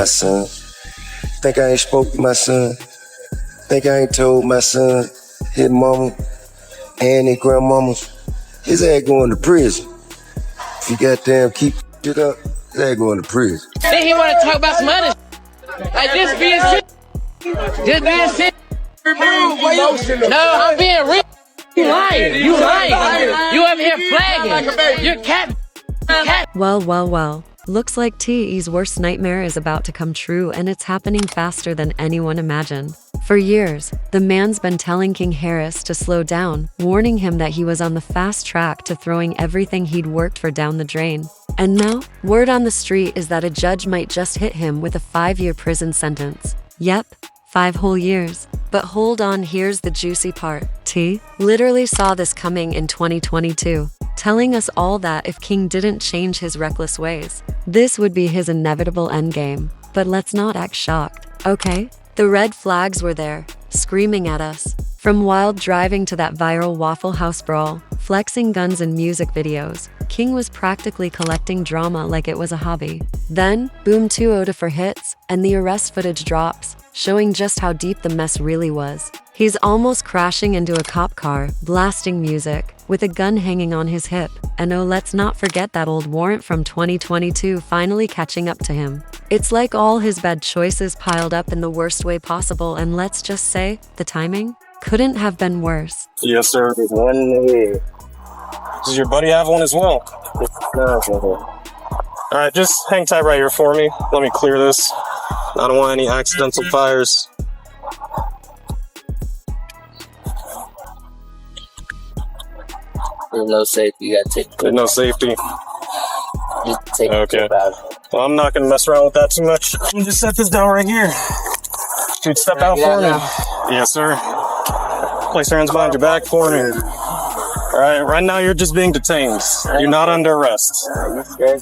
my son. Think I ain't spoke to my son. Think I ain't told my son, his mama, and his grandmama, his ass going to prison. If you goddamn keep it up, his ass going to prison. Then he want to talk about some other like this being shit. Just being shit. No, I'm being real. You lying. You lying. You over here flagging. You're cat. Well. Looks like T.E.'s worst nightmare is about to come true, and it's happening faster than anyone imagined. For years, the man's been telling King Harris to slow down, warning him that he was on the fast track to throwing everything he'd worked for down the drain. And now, word on the street is that a judge might just hit him with a 5-year prison sentence. Yep, 5 whole years. But hold on, here's the juicy part. T literally saw this coming in 2022, telling us all that if King didn't change his reckless ways, this would be his inevitable endgame. But let's not act shocked, okay? The red flags were there, screaming at us. From wild driving to that viral Waffle House brawl, flexing guns in music videos, King was practically collecting drama like it was a hobby. Then, boom, 2 OTA for hits, and the arrest footage drops, showing just how deep the mess really was. He's almost crashing into a cop car, blasting music, with a gun hanging on his hip. And oh, let's not forget that old warrant from 2022 finally catching up to him. It's like all his bad choices piled up in the worst way possible, and let's just say, the timing couldn't have been worse. Yes, sir. One here. Does your buddy have one as well? Alright, just hang tight right here for me. Let me clear this. I don't want any accidental fires. There's no safety. You gotta take it. There's no safety. Just take Okay. it out. Well, I'm not gonna mess around with that too much. Let me just set this down right here. Dude, step out for me. Yes, sir. Place your hands behind your back for me. Alright, right now you're just being detained. You're not under arrest. Okay.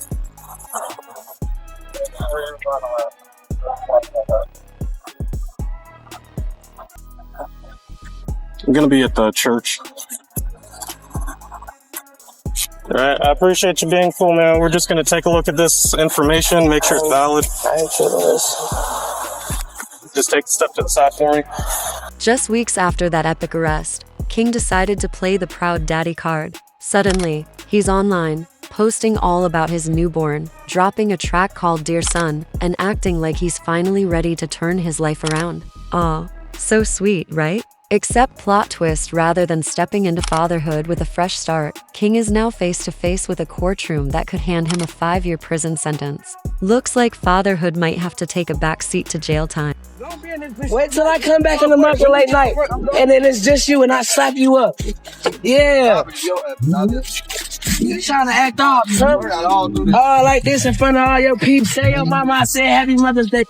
I'm gonna be at the church. Alright, I appreciate you being cool, man. We're just gonna take a look at this information, make sure it's valid. I ain't sure this. Just take a step to the side for me. Just weeks after that epic arrest, King decided to play the proud daddy card. Suddenly, he's online, posting all about his newborn, dropping a track called Dear Son, and acting like he's finally ready to turn his life around. Aw, so sweet, right? Except plot twist, rather than stepping into fatherhood with a fresh start, King is now face to face with a courtroom that could hand him a 5-year prison sentence. Looks like fatherhood might have to take a backseat to jail time. Wait till I come back in the market late night, and then it's just you, and I slap you up. Yeah. You trying to act off, son? Oh, like this in front of all your peeps. Say your mama I said Happy Mother's Day,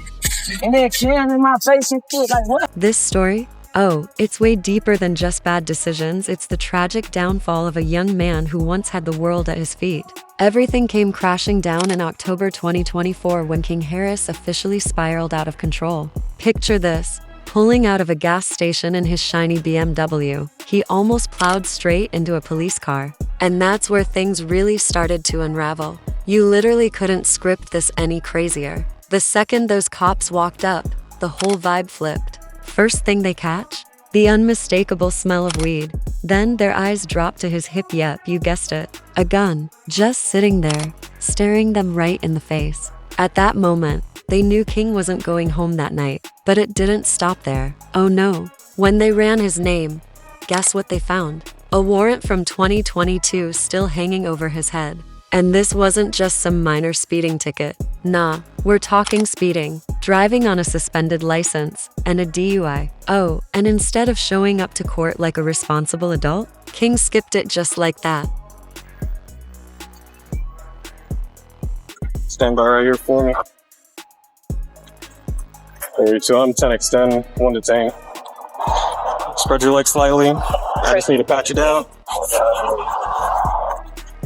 and then cheering in my face and shit. Like what? This story? Oh, it's way deeper than just bad decisions. It's the tragic downfall of a young man who once had the world at his feet. Everything came crashing down in October 2024 when King Harris officially spiraled out of control. Picture this, pulling out of a gas station in his shiny BMW. He almost plowed straight into a police car. And that's where things really started to unravel. You literally couldn't script this any crazier. The second those cops walked up, the whole vibe flipped. First thing they catch? The unmistakable smell of weed. Then their eyes drop to his hip, yep, you guessed it. A gun, just sitting there, staring them right in the face. At that moment, they knew King wasn't going home that night. But it didn't stop there. Oh no. When they ran his name, guess what they found? A warrant from 2022 still hanging over his head. And this wasn't just some minor speeding ticket. Nah, we're talking speeding, driving on a suspended license, and a DUI. Oh, and instead of showing up to court like a responsible adult, King skipped it just like that. Stand by right here for me. 32, I'm 10 extend, 1 detain. Spread your legs slightly. I just need to pat you down.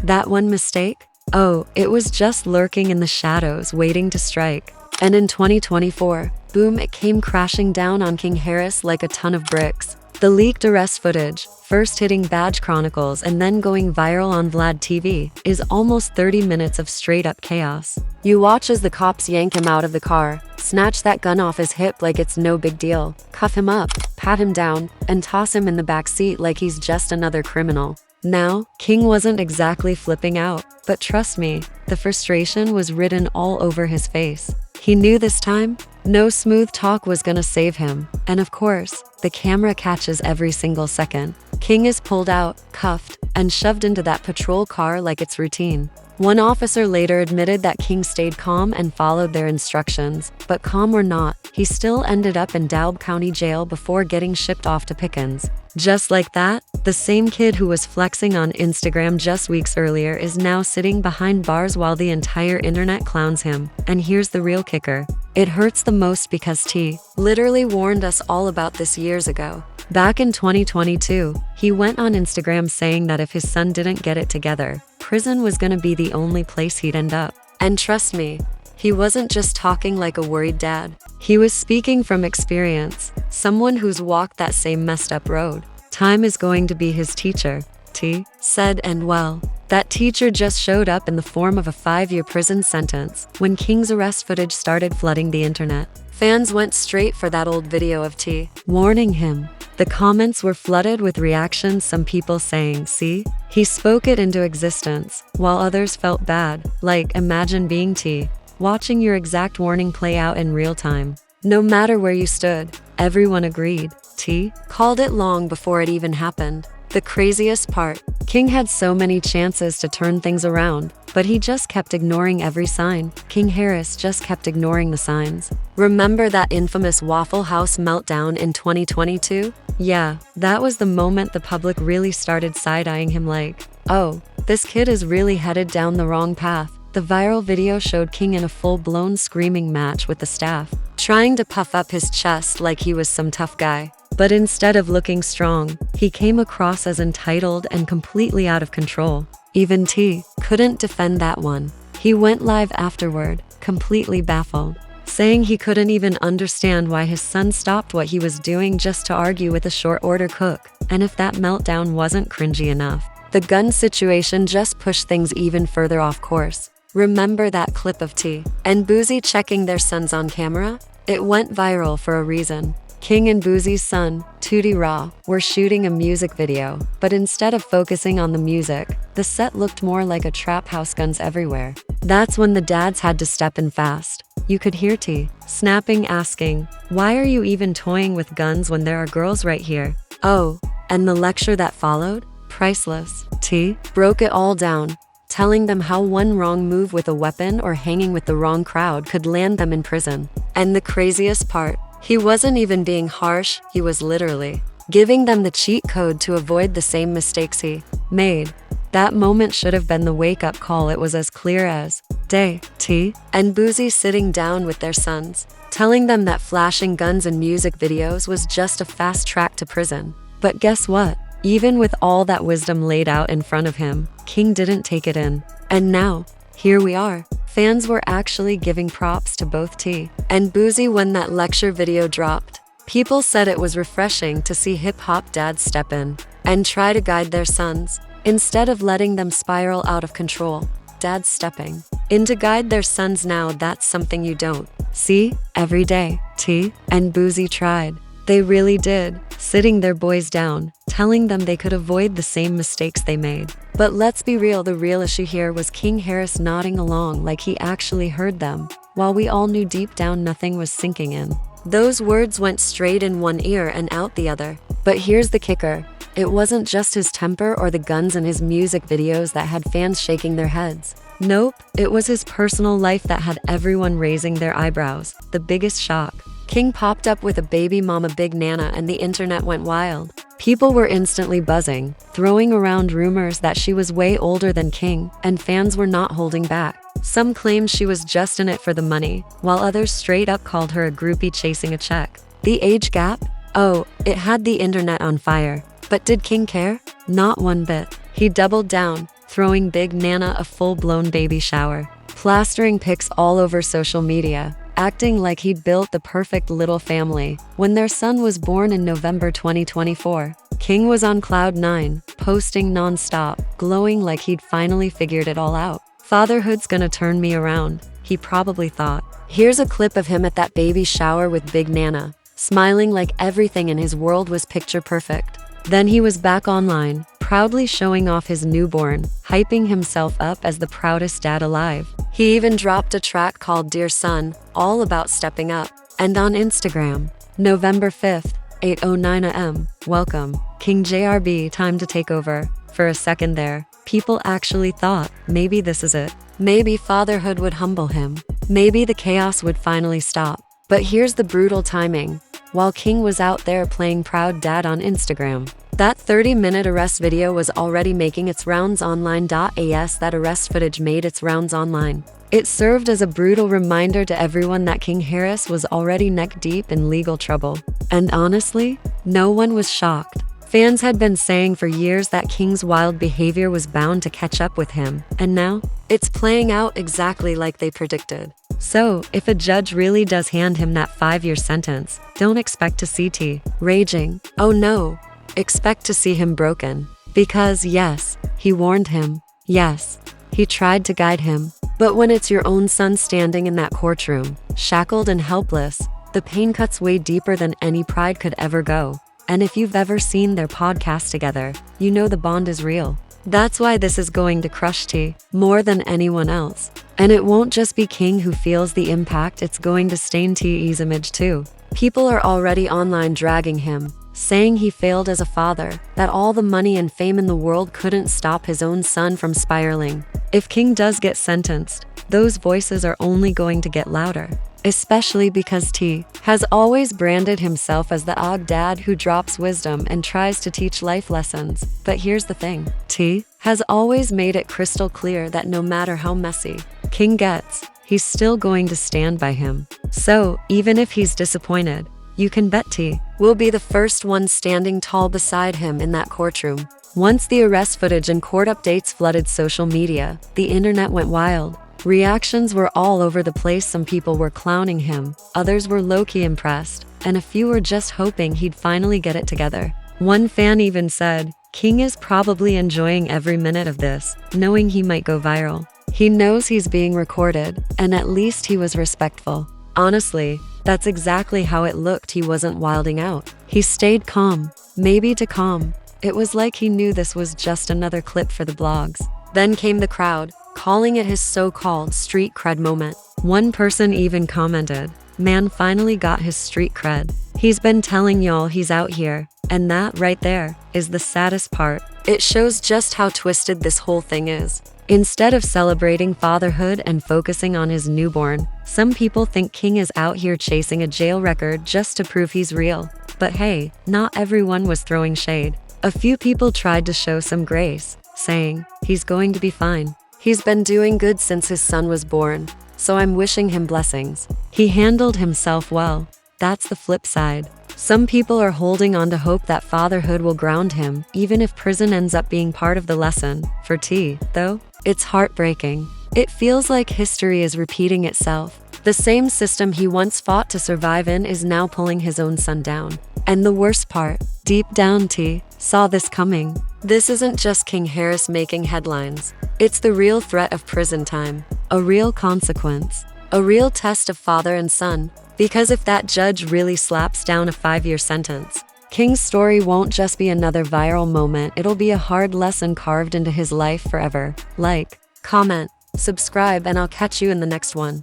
That one mistake? Oh, it was just lurking in the shadows, waiting to strike. And in 2024, boom, it came crashing down on King Harris like a ton of bricks. The leaked arrest footage, first hitting Badge Chronicles and then going viral on Vlad TV, is almost 30 minutes of straight-up chaos. You watch as the cops yank him out of the car, snatch that gun off his hip like it's no big deal, cuff him up, pat him down, and toss him in the back seat like he's just another criminal. Now, King wasn't exactly flipping out, but trust me, the frustration was written all over his face. He knew this time, no smooth talk was gonna save him, and of course, the camera catches every single second. King is pulled out, cuffed, and shoved into that patrol car like it's routine. One officer later admitted that King stayed calm and followed their instructions, but calm or not, he still ended up in Dalb County Jail before getting shipped off to Pickens. Just like that, the same kid who was flexing on Instagram just weeks earlier is now sitting behind bars while the entire internet clowns him. And here's the real kicker. It hurts the most because T literally warned us all about this years ago. Back in 2022, he went on Instagram saying that if his son didn't get it together, prison was gonna be the only place he'd end up. And trust me, he wasn't just talking like a worried dad. He was speaking from experience, someone who's walked that same messed up road. Time is going to be his teacher, T said, and well, that teacher just showed up in the form of a 5-year prison sentence when King's arrest footage started flooding the internet. Fans went straight for that old video of T warning him. The comments were flooded with reactions, some people saying, "See, he spoke it into existence," while others felt bad, like imagine being T, watching your exact warning play out in real time. No matter where you stood, everyone agreed. T called it long before it even happened. The craziest part, King had so many chances to turn things around, but he just kept ignoring every sign. King Harris just kept ignoring the signs. Remember that infamous Waffle House meltdown in 2022? Yeah, that was the moment the public really started side-eyeing him like, oh, this kid is really headed down the wrong path. The viral video showed King in a full-blown screaming match with the staff, trying to puff up his chest like he was some tough guy. But instead of looking strong, he came across as entitled and completely out of control. Even T couldn't defend that one. He went live afterward, completely baffled, saying he couldn't even understand why his son stopped what he was doing just to argue with a short-order cook. And if that meltdown wasn't cringy enough, the gun situation just pushed things even further off course. Remember that clip of T and Boozy checking their sons on camera? It went viral for a reason. King and Boozy's son, Tootie Raw, were shooting a music video, but instead of focusing on the music, the set looked more like a trap house, guns everywhere. That's when the dads had to step in fast. You could hear T snapping, asking, "Why are you even toying with guns when there are girls right here?" Oh, and the lecture that followed? Priceless. T broke it all down, telling them how one wrong move with a weapon or hanging with the wrong crowd could land them in prison. And the craziest part, he wasn't even being harsh, he was literally giving them the cheat code to avoid the same mistakes he made. That moment should have been the wake-up call. It was as clear as day. T and Boozy sitting down with their sons, telling them that flashing guns in music videos was just a fast track to prison. But guess what? Even with all that wisdom laid out in front of him, King didn't take it in. And now, here we are. Fans were actually giving props to both T and Boozy when that lecture video dropped. People said it was refreshing to see hip-hop dads step in and try to guide their sons, instead of letting them spiral out of control. Dads stepping in to guide their sons now, that's something you don't see every day. T and Boozy tried. They really did, sitting their boys down, telling them they could avoid the same mistakes they made. But let's be real, the real issue here was King Harris nodding along like he actually heard them, while we all knew deep down nothing was sinking in. Those words went straight in one ear and out the other. But here's the kicker. It wasn't just his temper or the guns in his music videos that had fans shaking their heads. Nope, it was his personal life that had everyone raising their eyebrows. The biggest shock. King popped up with a baby mama Big Nana and the internet went wild. People were instantly buzzing, throwing around rumors that she was way older than King, and fans were not holding back. Some claimed she was just in it for the money, while others straight up called her a groupie chasing a check. The age gap? Oh, it had the internet on fire. But did King care? Not one bit. He doubled down, throwing Big Nana a full-blown baby shower, plastering pics all over social media, acting like he'd built the perfect little family. When their son was born in November 2024, King was on cloud 9, posting non-stop, glowing like he'd finally figured it all out. Fatherhood's gonna turn me around, he probably thought. Here's a clip of him at that baby shower with Big Nana, smiling like everything in his world was picture perfect. Then he was back online, proudly showing off his newborn, hyping himself up as the proudest dad alive. He even dropped a track called Dear Son, all about stepping up. And on Instagram, November 5th, 8:09 a.m., welcome, King JRB, time to take over. For a second there, people actually thought, maybe this is it. Maybe fatherhood would humble him. Maybe the chaos would finally stop. But here's the brutal timing. While King was out there playing proud dad on Instagram, that 30-minute arrest video was already making its rounds online. That arrest footage made its rounds online. It served as a brutal reminder to everyone that King Harris was already neck-deep in legal trouble. And honestly, no one was shocked. Fans had been saying for years that King's wild behavior was bound to catch up with him, and now, it's playing out exactly like they predicted. So, if a judge really does hand him that 5-year sentence, don't expect to see T raging. Oh no, expect to see him broken. Because yes, he warned him. Yes, he tried to guide him. But when it's your own son standing in that courtroom, shackled and helpless, the pain cuts way deeper than any pride could ever go. And if you've ever seen their podcast together, you know the bond is real. That's why this is going to crush T more than anyone else. And it won't just be King who feels the impact, it's going to stain T's image too. People are already online dragging him, saying he failed as a father, that all the money and fame in the world couldn't stop his own son from spiraling. If King does get sentenced, those voices are only going to get louder. Especially because T has always branded himself as the odd dad who drops wisdom and tries to teach life lessons. But here's the thing, T has always made it crystal clear that no matter how messy King gets, he's still going to stand by him. So, even if he's disappointed, you can bet T will be the first one standing tall beside him in that courtroom. Once the arrest footage and court updates flooded social media, the internet went wild. Reactions were all over the place. Some people were clowning him, others were low-key impressed, and a few were just hoping he'd finally get it together. One fan even said, King is probably enjoying every minute of this, knowing he might go viral. He knows he's being recorded, and at least he was respectful. Honestly, that's exactly how it looked. He wasn't wilding out. He stayed calm, maybe too calm. It was like he knew this was just another clip for the blogs. Then came the crowd, calling it his so-called street cred moment. One person even commented, man finally got his street cred. He's been telling y'all he's out here, and that right there is the saddest part. It shows just how twisted this whole thing is. Instead of celebrating fatherhood and focusing on his newborn, some people think King is out here chasing a jail record just to prove he's real. But hey, not everyone was throwing shade. A few people tried to show some grace, saying, he's going to be fine. He's been doing good since his son was born, so I'm wishing him blessings. He handled himself well. That's the flip side. Some people are holding on to hope that fatherhood will ground him, even if prison ends up being part of the lesson. For T, though, it's heartbreaking. It feels like history is repeating itself. The same system he once fought to survive in is now pulling his own son down. And the worst part, deep down T saw this coming. This isn't just King Harris making headlines. It's the real threat of prison time, a real consequence, a real test of father and son. Because if that judge really slaps down a 5-year sentence, King's story won't just be another viral moment, it'll be a hard lesson carved into his life forever. Like, comment, subscribe, and I'll catch you in the next one.